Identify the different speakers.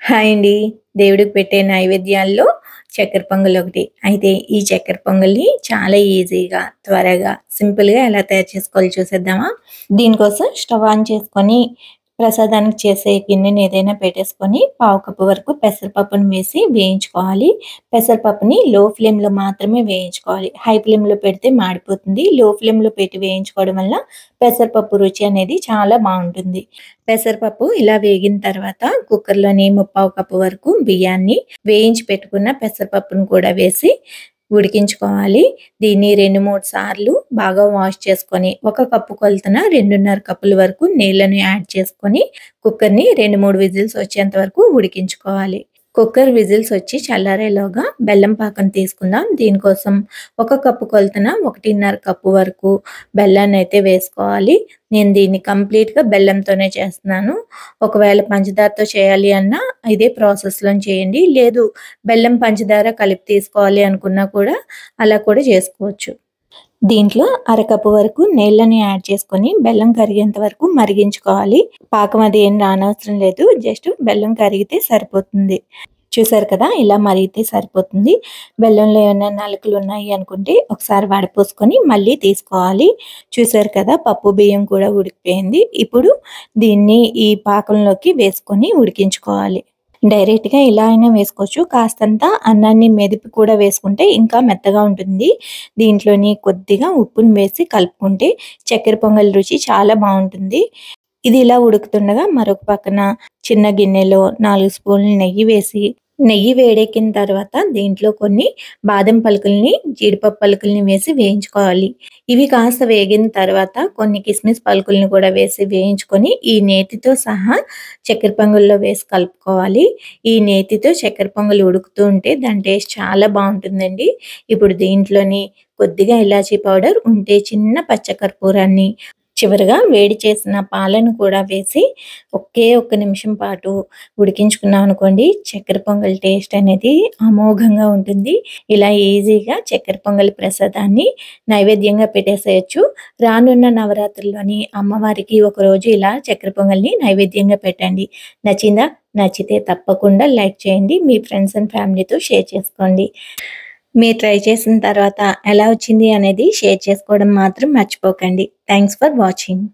Speaker 1: Hi అండి. దేవుడికి పెట్టే నైవేద్యాల్లో చక్కెర పొంగలొకటి. అయితే ఈ చక్కెర పొంగల్‌ని చాలా ఈజీగా, త్వరగా, సింపుల్‌గా ఎలా తయారు చేసుకోవాలో చూసేద్దామా? దీనికోసం స్టవ్ ఆన్ చేసుకొని, ప్రసాదానికి చేసే గిన్నెని ఏదైనా పెట్టేసుకొని, పావు కప్పు వరకు పెసరపప్పుని వేసి వేయించుకోవాలి. పెసరపప్పుని లో ఫ్లేమ్‌లో మాత్రమే వేయించుకోవాలి. హై ఫ్లేమ్‌లో పెడితే మాడిపోతుంది. లో ఫ్లేమ్‌లో పెట్టి వేయించుకోవడం వల్ల పెసరపప్పు రుచి అనేది చాలా బావుంటుంది. పెసరపప్పు ఇలా వేగిన తర్వాత కుక్కర్‌లోని ముప్పావు కప్పు వరకు బియ్యాన్ని, వేయించి పెట్టుకున్న పెసరపప్పును కూడా వేసి ఉడికించుకోవాలి. దీన్ని 2, 3 సార్లు బాగా వాష్ చేసుకొని, ఒక కప్పు కొలతన 2:30 కప్పుల వరకు నీళ్ళని యాడ్ చేసుకొని, కుక్కర్‌ని 2, 3 విజిల్స్ వచ్చేంత వరకు ఉడికించుకోవాలి. కుక్కర్ విజిల్స్ వచ్చి చల్లారేలోగా బెల్లం పాకం తీసుకుందాం. దీనికోసం ఒక కప్పు కొలతన 1:30 కప్పు వరకు బెల్లాన్నయితే వేసుకోవాలి. నేను దీన్ని కంప్లీట్‌గా బెల్లంతోనే చేస్తున్నాను. ఒకవేళ పంచదారతో చేయాలి అన్నా ఇదే ప్రాసెస్‌లోని చేయండి. లేదు బెల్లం, పంచదార కలిపి తీసుకోవాలి అనుకున్నా కూడా అలా కూడా చేసుకోవచ్చు. దీంట్లో అరకప్పు వరకు నీళ్ళని యాడ్ చేసుకొని బెల్లం కరిగేంత వరకు మరిగించుకోవాలి. పాకం అది ఏం రానవసరం లేదు. జస్ట్ బెల్లం కరిగితే సరిపోతుంది. చూసారు కదా! ఇలా మరిగితే సరిపోతుంది. బెల్లంలో ఏమన్నా నలుకలున్నాయి అనుకుంటే ఒకసారి వడపోసుకొని మళ్ళీ తీసుకోవాలి. చూసారు కదా! పప్పు, బియ్యం కూడా ఉడికిపోయింది. ఇప్పుడు దీన్ని ఈ పాకంలోకి వేసుకొని ఉడికించుకోవాలి. డైరెక్ట్‌గా ఇలా అయినా వేసుకోవచ్చు. కాస్తంత అన్నాన్ని మెదిపి కూడా వేసుకుంటే ఇంకా మెత్తగా ఉంటుంది. దీంట్లోని కొద్దిగా ఉప్పుని వేసి కలుపుకుంటే చక్కెర పొంగల్ రుచి చాలా బావుంటుంది. ఇది ఇలా ఉడుకుతుండగా మరొక పక్కన చిన్న గిన్నెలో 4 స్పూన్లు నెయ్యి వేసి, నెయ్యి వేడెక్కిన తర్వాత దీంట్లో కొన్ని బాదం పలుకుల్ని, జీడిపప్పు పలుకుల్ని వేసి వేయించుకోవాలి. ఇవి కాస్త వేగిన తర్వాత కొన్ని కిస్మిస్ పలుకుల్ని కూడా వేసి వేయించుకొని, ఈ నేతితో సహా చక్కెర పొంగల్లో వేసి కలుపుకోవాలి. ఈ నేతితో చక్కెర పొంగల్ ఉడుకుతూ ఉంటే దాని టేస్ట్ చాలా బావుంటుందండి. ఇప్పుడు దీంట్లోని కొద్దిగా ఇలాచీ పౌడర్, ఉంటే చిన్న పచ్చ కర్పూరాన్ని, చివరగా వేడి చేసిన పాలను కూడా వేసి ఒకే ఒక్క నిమిషం పాటు ఉడికించుకున్నాం అనుకోండి, చక్కెర పొంగల్ టేస్ట్ అనేది అమోఘంగా ఉంటుంది. ఇలా ఈజీగా చక్కెర పొంగల్ ప్రసాదాన్ని నైవేద్యంగా పెట్టేసేయొచ్చు. రానున్న నవరాత్రుల్లోని అమ్మవారికి ఒకరోజు ఇలా చక్కెర పొంగల్‌ని నైవేద్యంగా పెట్టండి. నచ్చిందా? నచ్చితే తప్పకుండా లైక్ చేయండి. మీ ఫ్రెండ్స్ అండ్ ఫ్యామిలీతో షేర్ చేసుకోండి. మీరు ట్రై చేసిన తర్వాత ఎలా వచ్చింది అనేది షేర్ చేసుకోవడం మాత్రం మర్చిపోకండి. Thanks for watching.